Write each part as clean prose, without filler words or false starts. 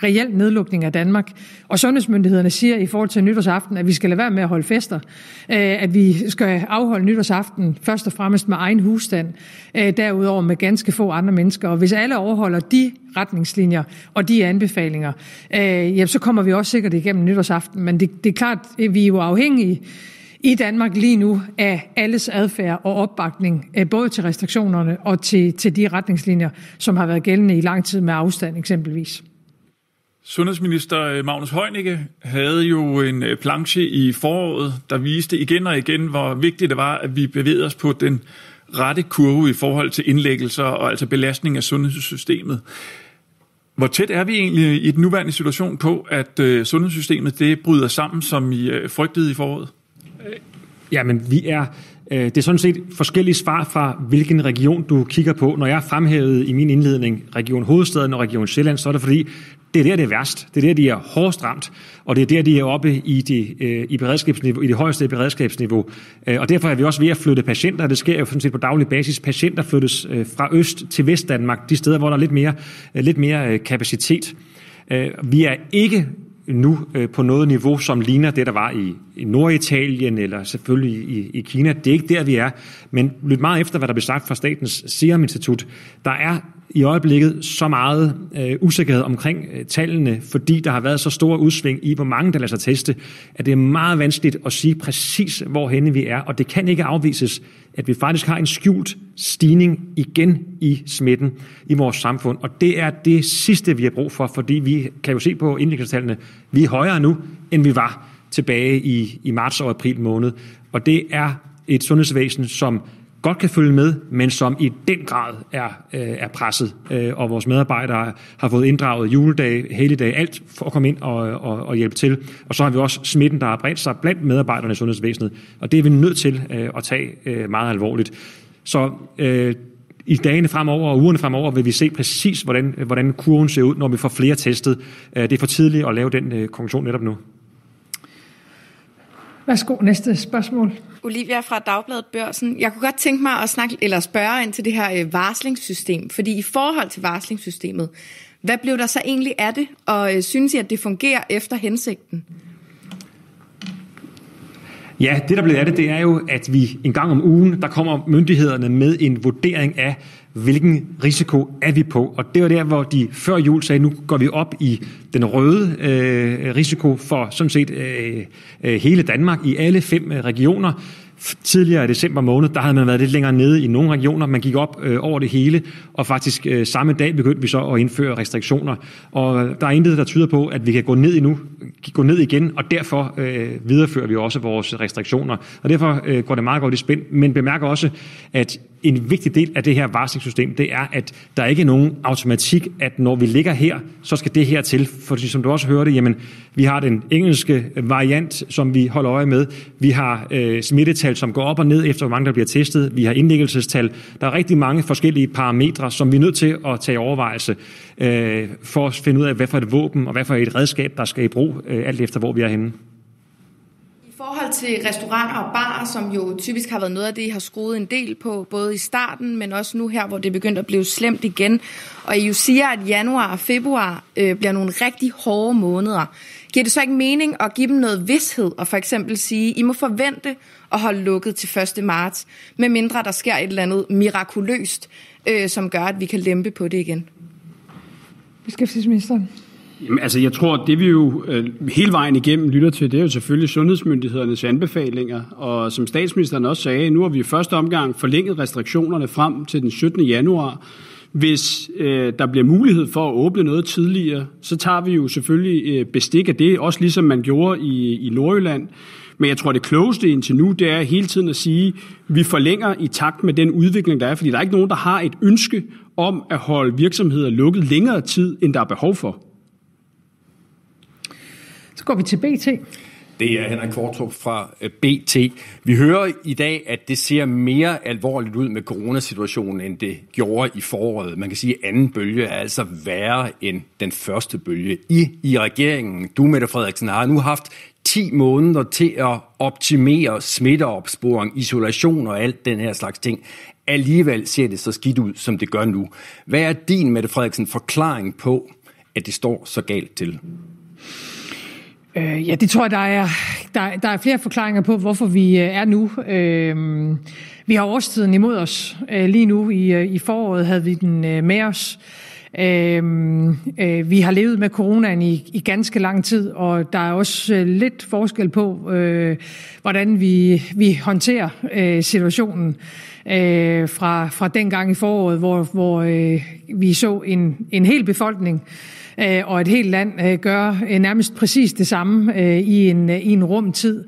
reel nedlukning af Danmark. Og sundhedsmyndighederne siger i forhold til nytårsaften, at vi skal lade være med at holde fester, at vi skal afholde nytårsaften først og fremmest med egen husstand, derudover med ganske få andre mennesker. Og hvis alle overholder de retningslinjer og de anbefalinger, så kommer vi også sikkert igennem nytårsaften. Men det er klart, at vi er jo afhængige i Danmark lige nu af alles adfærd og opbakning, både til restriktionerne og til de retningslinjer, som har været gældende i lang tid med afstand eksempelvis. Sundhedsminister Magnus Heunicke havde jo en planche i foråret, der viste igen og igen, hvor vigtigt det var, at vi bevægede os på den rette kurve i forhold til indlæggelser og altså belastning af sundhedssystemet. Hvor tæt er vi egentlig i den nuværende situation på, at sundhedssystemet det bryder sammen, som I frygtede i foråret? Jamen, det er sådan set forskellige svar fra, hvilken region du kigger på. Når jeg fremhævede i min indledning Region Hovedstaden og Region Sjælland, så er det fordi, det er der, det er værst. Det er der, de er hårdest ramt, og det er der, de er oppe i beredskabsniveau, i det højeste beredskabsniveau. Og derfor er vi også ved at flytte patienter. Det sker jo sådan set på daglig basis. Patienter flyttes fra Øst til Vestdanmark, de steder, hvor der er lidt mere kapacitet. Vi er ikke nu på noget niveau, som ligner det, der var i Norditalien eller selvfølgelig i Kina. Det er ikke der, vi er. Men lyt meget efter, hvad der blev sagt fra Statens Serum Institut. Der er i øjeblikket så meget usikkerhed omkring tallene, fordi der har været så store udsving i, hvor mange der lader sig teste, at det er meget vanskeligt at sige præcis, hvorhenne vi er. Og det kan ikke afvises, at vi faktisk har en skjult stigning igen i smitten i vores samfund. Og det er det sidste, vi har brug for, fordi vi kan jo se på indlæggelsestallene, vi er højere nu, end vi var tilbage i marts og april måned. Og det er et sundhedsvæsen, som godt kan følge med, men som i den grad er presset. Og vores medarbejdere har fået inddraget juledage, helligdage, alt for at komme ind og hjælpe til. Og så har vi også smitten, der har bredt sig blandt medarbejderne i sundhedsvæsenet. Og det er vi nødt til at tage meget alvorligt. Så i dagene fremover og ugerne fremover vil vi se præcis, hvordan kurven ser ud, når vi får flere testet. Det er for tidligt at lave den konklusion netop nu. Værsgo, næste spørgsmål. Olivia fra Dagbladet Børsen. Jeg kunne godt tænke mig at spørge ind til det her varslingssystem, fordi i forhold til varslingssystemet, hvad blev der så egentlig af det, og synes I, at det fungerer efter hensigten? Ja, det der blev af det er jo, at vi en gang om ugen, der kommer myndighederne med en vurdering af, hvilken risiko er vi på. Og det var der, hvor de før jul sagde, nu går vi op i den røde risiko for sådan set hele Danmark i alle 5 regioner. Tidligere i december måned, der havde man været lidt længere nede i nogle regioner. Man gik op over det hele, og faktisk samme dag begyndte vi så at indføre restriktioner. Og der er intet, der tyder på, at vi kan gå ned igen, og derfor viderefører vi også vores restriktioner. Og derfor går det meget godt i spænd. Men bemærk også, at en vigtig del af det her varslingssystem, det er, at der ikke er nogen automatik, at når vi ligger her, så skal det her til. Fordi som du også hørte, jamen, vi har den engelske variant, som vi holder øje med. Vi har smittetal, som går op og ned efter, hvor mange der bliver testet. Vi har indlæggelsestal. Der er rigtig mange forskellige parametre, som vi er nødt til at tage i overvejelse for at finde ud af, hvad for et våben og hvad for et redskab, der skal i brug, alt efter hvor vi er henne. I forhold til restauranter og barer, som jo typisk har været noget af det, I har skruet en del på, både i starten, men også nu her, hvor det er begyndt at blive slemt igen. Og I jo siger, at januar og februar bliver nogle rigtig hårde måneder. Giver det så ikke mening at give dem noget vished, og for eksempel sige, I må forvente at holde lukket til 1. marts, medmindre der sker et eller andet mirakuløst, som gør, at vi kan lempe på det igen? Beskæftigelsesministeren. Jamen, altså, jeg tror, det vi jo hele vejen igennem lytter til, det er jo selvfølgelig sundhedsmyndighedernes anbefalinger. Og som statsministeren også sagde, nu har vi i første omgang forlænget restriktionerne frem til den 17. januar. Hvis der bliver mulighed for at åbne noget tidligere, så tager vi jo selvfølgelig bestik af det, også ligesom man gjorde i Nordjylland. Men jeg tror, det klogeste indtil nu, det er hele tiden at sige, at vi forlænger i takt med den udvikling, der er. Fordi der er ikke nogen, der har et ønske om at holde virksomheder lukket længere tid, end der er behov for. Så går vi til BT. Det er Henrik Kvartrup fra BT. Vi hører i dag, at det ser mere alvorligt ud med coronasituationen, end det gjorde i foråret. Man kan sige, at anden bølge er altså værre end den første bølge. I regeringen, du Mette Frederiksen, har nu haft 10 måneder til at optimere smitteopsporing, isolation og alt den her slags ting. Alligevel ser det så skidt ud, som det gør nu. Hvad er din, Mette Frederiksen, forklaring på, at det står så galt til? Ja, det tror jeg, der er flere forklaringer på, hvorfor vi er nu. Vi har årstiden imod os. Lige nu i foråret havde vi den med os. Vi har levet med coronaen i ganske lang tid, og der er også lidt forskel på, hvordan vi håndterer situationen fra den gang i foråret, hvor vi så en hel befolkning og et helt land gøre nærmest præcis det samme i en rum tid.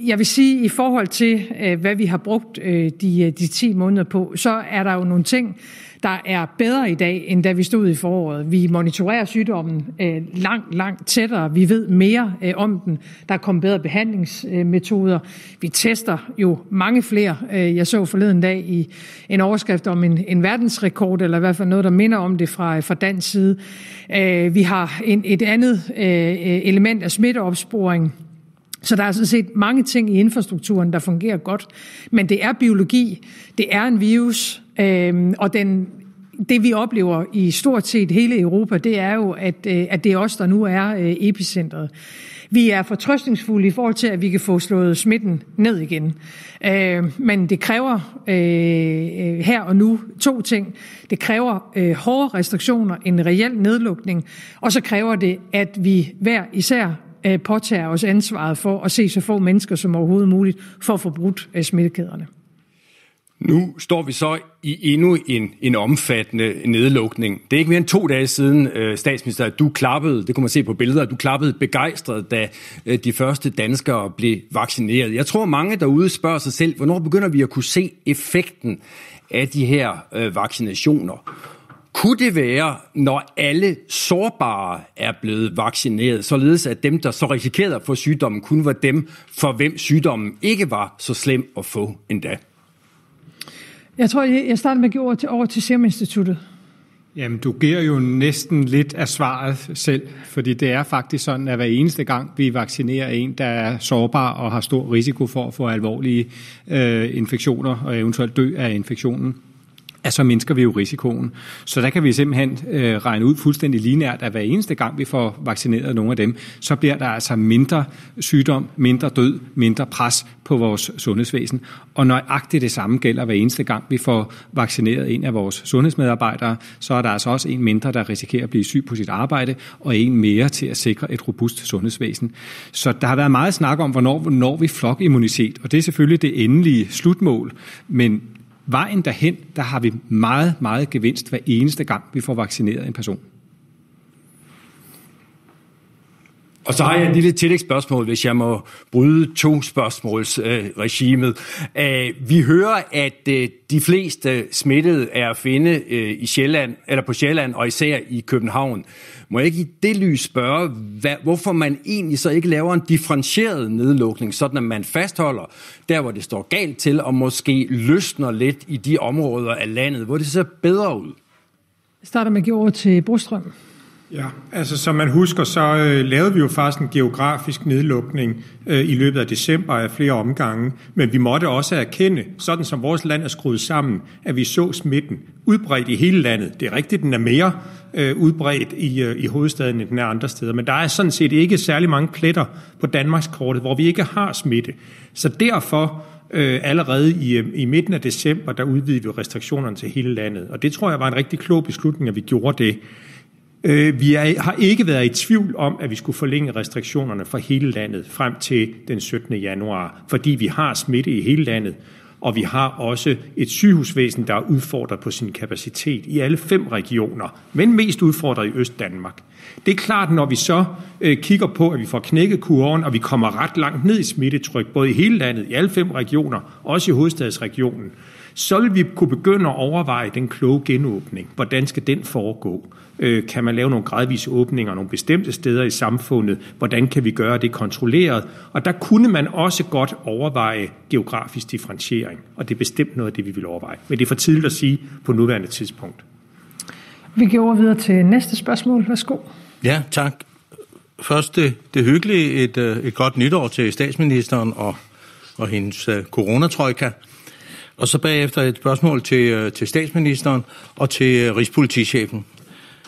Jeg vil sige, i forhold til, hvad vi har brugt de 10 måneder på, så er der jo nogle ting, der er bedre i dag, end da vi stod i foråret. Vi monitorerer sygdommen langt tættere. Vi ved mere om den. Der er kommet bedre behandlingsmetoder. Vi tester jo mange flere. Jeg så forleden dag i en overskrift om en verdensrekord, eller i hvert fald noget, der minder om det fra dansk side. Vi har et andet element af smitteopsporing. Så der er sådan set mange ting i infrastrukturen, der fungerer godt. Men det er biologi, det er en virus, og det vi oplever i stort set hele Europa, det er jo, at det er os, der nu er epicentret. Vi er fortrøstningsfulde i forhold til, at vi kan få slået smitten ned igen. Men det kræver her og nu 2 ting. Det kræver hårde restriktioner, en reel nedlukning, og så kræver det, at vi hver især påtager os ansvaret for at se så få mennesker som overhovedet muligt for at få brudt smittekæderne. Nu står vi så i endnu en omfattende nedlukning. Det er ikke mere end 2 dage siden, statsminister, at du klappede, det kunne man se på billeder, du klappede begejstret, da de første danskere blev vaccineret. Jeg tror, mange derude spørger sig selv, hvornår begynder vi at kunne se effekten af de her vaccinationer? Kunne det være, når alle sårbare er blevet vaccineret, således at dem, der så risikerede at få sygdommen, kun var dem, for hvem sygdommen ikke var så slem at få endda? Jeg tror, jeg starter med at give over til Serum Instituttet. Jamen, du giver jo næsten lidt af svaret selv, fordi det er faktisk sådan, at hver eneste gang vi vaccinerer en, der er sårbar og har stor risiko for at få alvorlige infektioner og eventuelt dø af infektionen, så mindsker vi jo risikoen. Så der kan vi simpelthen regne ud fuldstændig lineært, at hver eneste gang vi får vaccineret nogle af dem, så bliver der altså mindre sygdom, mindre død, mindre pres på vores sundhedsvæsen. Og nøjagtigt det samme gælder hver eneste gang vi får vaccineret en af vores sundhedsmedarbejdere, så er der altså også en mindre, der risikerer at blive syg på sit arbejde, og en mere til at sikre et robust sundhedsvæsen. Så der har været meget snak om, hvornår når vi flokimmunitet, og det er selvfølgelig det endelige slutmål, men vejen derhen, der har vi meget, meget gevinst hver eneste gang, vi får vaccineret en person. Og så har jeg et lille tillægsspørgsmål, hvis jeg må bryde 2-spørgsmålsregimet. Vi hører, at de fleste smittede er at finde i Sjælland, eller på Sjælland, og især i København. Må jeg ikke i det lys spørge, hvorfor man egentlig så ikke laver en differentieret nedlukning, sådan at man fastholder der, hvor det står galt til, og måske løsner lidt i de områder af landet, hvor det ser bedre ud? Jeg starter med at give over til Brostrøm. Ja, altså som man husker, så lavede vi jo faktisk en geografisk nedlukning i løbet af december af flere omgange, men vi måtte også erkende, sådan som vores land er skruet sammen, at vi så smitten udbredt i hele landet. Det er rigtigt, den er mere udbredt i hovedstaden end den er andre steder, men der er sådan set ikke særlig mange pletter på Danmarkskortet, hvor vi ikke har smitte. Så derfor allerede i midten af december, der udvidede vi restriktionerne til hele landet, og det tror jeg var en rigtig klog beslutning, at vi gjorde det. Vi har ikke været i tvivl om, at vi skulle forlænge restriktionerne for hele landet frem til den 17. januar, fordi vi har smitte i hele landet, og vi har også et sygehusvæsen, der er udfordret på sin kapacitet i alle 5 regioner, men mest udfordret i Østdanmark. Det er klart, når vi så kigger på, at vi får knækket kurven, og vi kommer ret langt ned i smittetryk, både i hele landet, i alle 5 regioner, også i hovedstadsregionen, så vil vi kunne begynde at overveje den kloge genåbning. Hvordan skal den foregå? Kan man lave nogle gradvise åbninger nogle bestemte steder i samfundet? Hvordan kan vi gøre det kontrolleret? Og der kunne man også godt overveje geografisk differentiering, og det er bestemt noget af det, vi vil overveje. Men det er for tidligt at sige på nuværende tidspunkt. Vi går over videre til næste spørgsmål. Værsgo. Ja, tak. Først det hyggelige, et godt nytår til statsministeren og hendes coronatrojka. Og så bagefter et spørgsmål til statsministeren og til rigspolitichefen.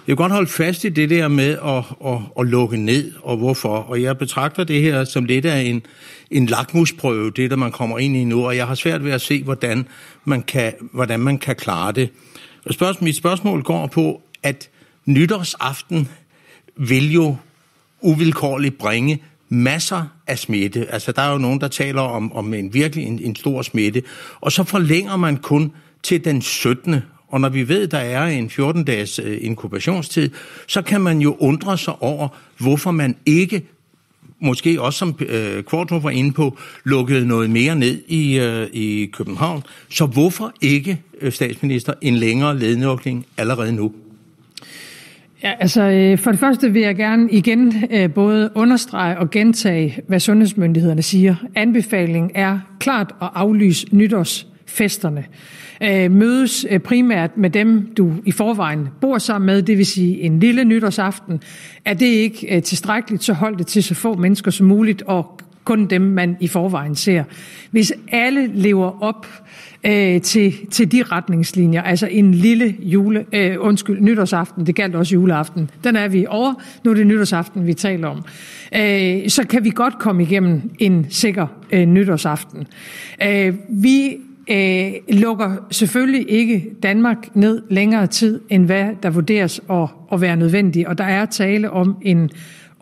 vil godt holde fast i det der med at lukke ned, og hvorfor. Og jeg betragter det her som lidt af en lakmusprøve, det der man kommer ind i nu, og jeg har svært ved at se, hvordan man kan klare det. Mit spørgsmål går på, at nytårsaften vil jo uvilkårligt bringe masser af smitte. Altså, der er jo nogen, der taler om en stor smitte. Og så forlænger man kun til den 17. Og når vi ved, at der er en 14-dages inkubationstid, så kan man jo undre sig over, hvorfor man ikke, måske også som Qvortrup var inde på, lukkede noget mere ned i København. Så hvorfor ikke, statsminister, en længere nedlukning allerede nu? Ja, altså for det første vil jeg gerne igen både understrege og gentage, hvad sundhedsmyndighederne siger. Anbefalingen er klart at aflyse nytårsfesterne. Mødes primært med dem, du i forvejen bor sammen med, det vil sige en lille nytårsaften. Er det ikke tilstrækkeligt, så hold det til så få mennesker som muligt, og kun dem, man i forvejen ser. Hvis alle lever op til de retningslinjer, altså en lille nytårsaften, det galt også juleaften, den er vi over, nu er det nytårsaften, vi taler om, så kan vi godt komme igennem en sikker nytårsaften. Vi lukker selvfølgelig ikke Danmark ned længere tid, end hvad der vurderes at være nødvendigt, og der er tale om en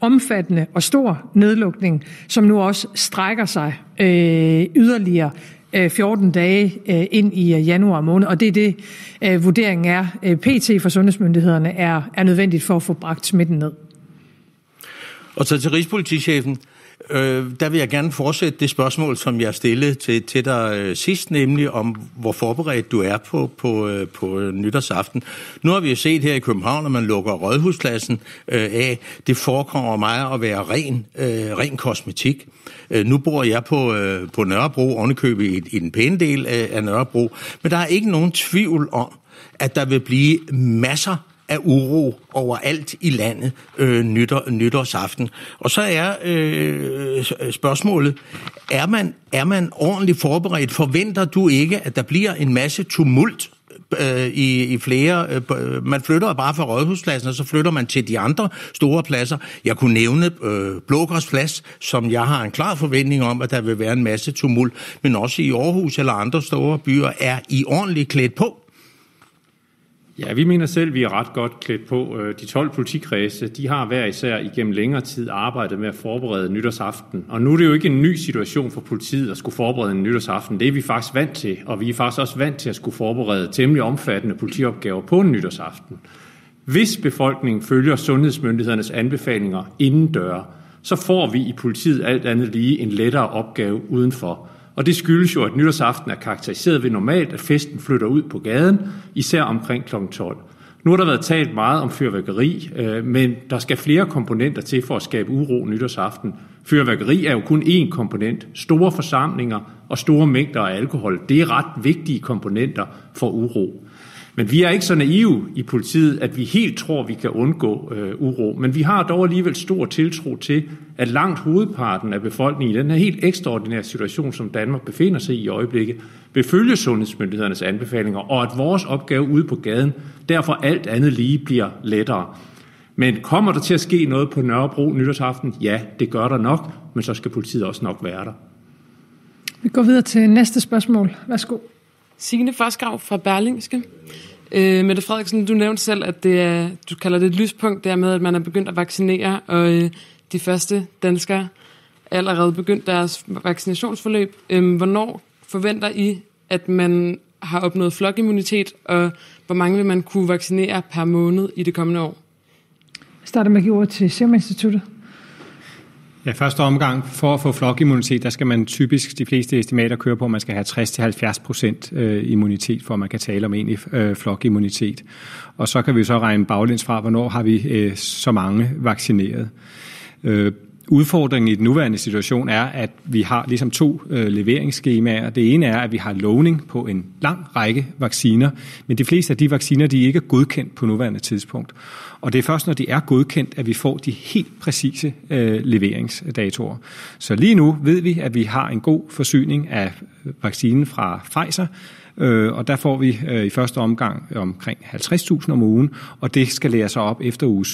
omfattende og stor nedlukning, som nu også strækker sig yderligere 14 dage ind i januar måned, og det er det, vurderingen er PT for sundhedsmyndighederne er nødvendigt for at få bragt smitten ned. Og så til Rigspolitichefen, der vil jeg gerne fortsætte det spørgsmål, som jeg stillede til dig sidst, nemlig om, hvor forberedt du er på nytårsaften. Nu har vi jo set her i København, at man lukker Rådhuspladsen af. Det forekommer mig at være ren kosmetik. Nu bor jeg på Nørrebro, ovenikøbet i den pæne del af Nørrebro, men der er ikke nogen tvivl om, at der vil blive masser af uro overalt i landet nytårsaften. Og så er spørgsmålet, er man ordentligt forberedt? Forventer du ikke, at der bliver en masse tumult i flere? Man flytter bare fra Rådhuspladsen, og så flytter man til de andre store pladser. Jeg kunne nævne Blågårds Plads, som jeg har en klar forventning om, at der vil være en masse tumult, men også i Aarhus eller andre store byer. Er I ordentligt klædt på? Ja, vi mener selv, at vi er ret godt klædt på. De 12 politikredse, de har hver især igennem længere tid arbejdet med at forberede nytårsaften. Og nu er det jo ikke en ny situation for politiet at skulle forberede en nytårsaften. Det er vi faktisk vant til, og vi er faktisk også vant til at skulle forberede temmelig omfattende politiopgaver på en nytårsaften. Hvis befolkningen følger sundhedsmyndighedernes anbefalinger indendøre, så får vi i politiet alt andet lige en lettere opgave udenfor. Og det skyldes jo, at nytårsaften er karakteriseret ved normalt, at festen flytter ud på gaden, især omkring kl. 12. Nu har der været talt meget om fyrværkeri, men der skal flere komponenter til for at skabe uro nytårsaften. Fyrværkeri er jo kun én komponent. Store forsamlinger og store mængder af alkohol, det er ret vigtige komponenter for uro. Men vi er ikke så naive i politiet, at vi helt tror, vi kan undgå uro. Men vi har dog alligevel stor tiltro til, at langt hovedparten af befolkningen i den her helt ekstraordinære situation, som Danmark befinder sig i øjeblikket, vil følge sundhedsmyndighedernes anbefalinger, og at vores opgave ude på gaden derfor alt andet lige bliver lettere. Men kommer der til at ske noget på Nørrebro nytårsaften? Ja, det gør der nok, men så skal politiet også nok være der. Vi går videre til næste spørgsmål. Værsgo. Signe Forsgrav fra Berlingske. Mette Frederiksen, du nævnte selv, at du kalder det et lyspunkt, der med, at man er begyndt at vaccinere, og de første danskere er allerede begyndt deres vaccinationsforløb. Hvornår forventer I, at man har opnået flokimmunitet, og hvor mange vil man kunne vaccinere per måned i det kommende år? Jeg starter med at give ord til Serum Instituttet. Ja, første omgang for at få flokimmunitet, der skal man typisk, de fleste estimater kører på, at man skal have 60-70% immunitet, for at man kan tale om egentlig flokimmunitet. Og så kan vi så regne baglæns fra, hvornår har vi så mange vaccineret. Udfordringen i den nuværende situation er, at vi har ligesom 2 leveringsskemaer. Det ene er, at vi har lovning på en lang række vacciner, men de fleste af de vacciner, de er ikke godkendt på nuværende tidspunkt. Og det er først, når de er godkendt, at vi får de helt præcise leveringsdatoer. Så lige nu ved vi, at vi har en god forsyning af vaccinen fra Pfizer, Og der får vi i første omgang omkring 50.000 om ugen, og det skal lære sig op efter uge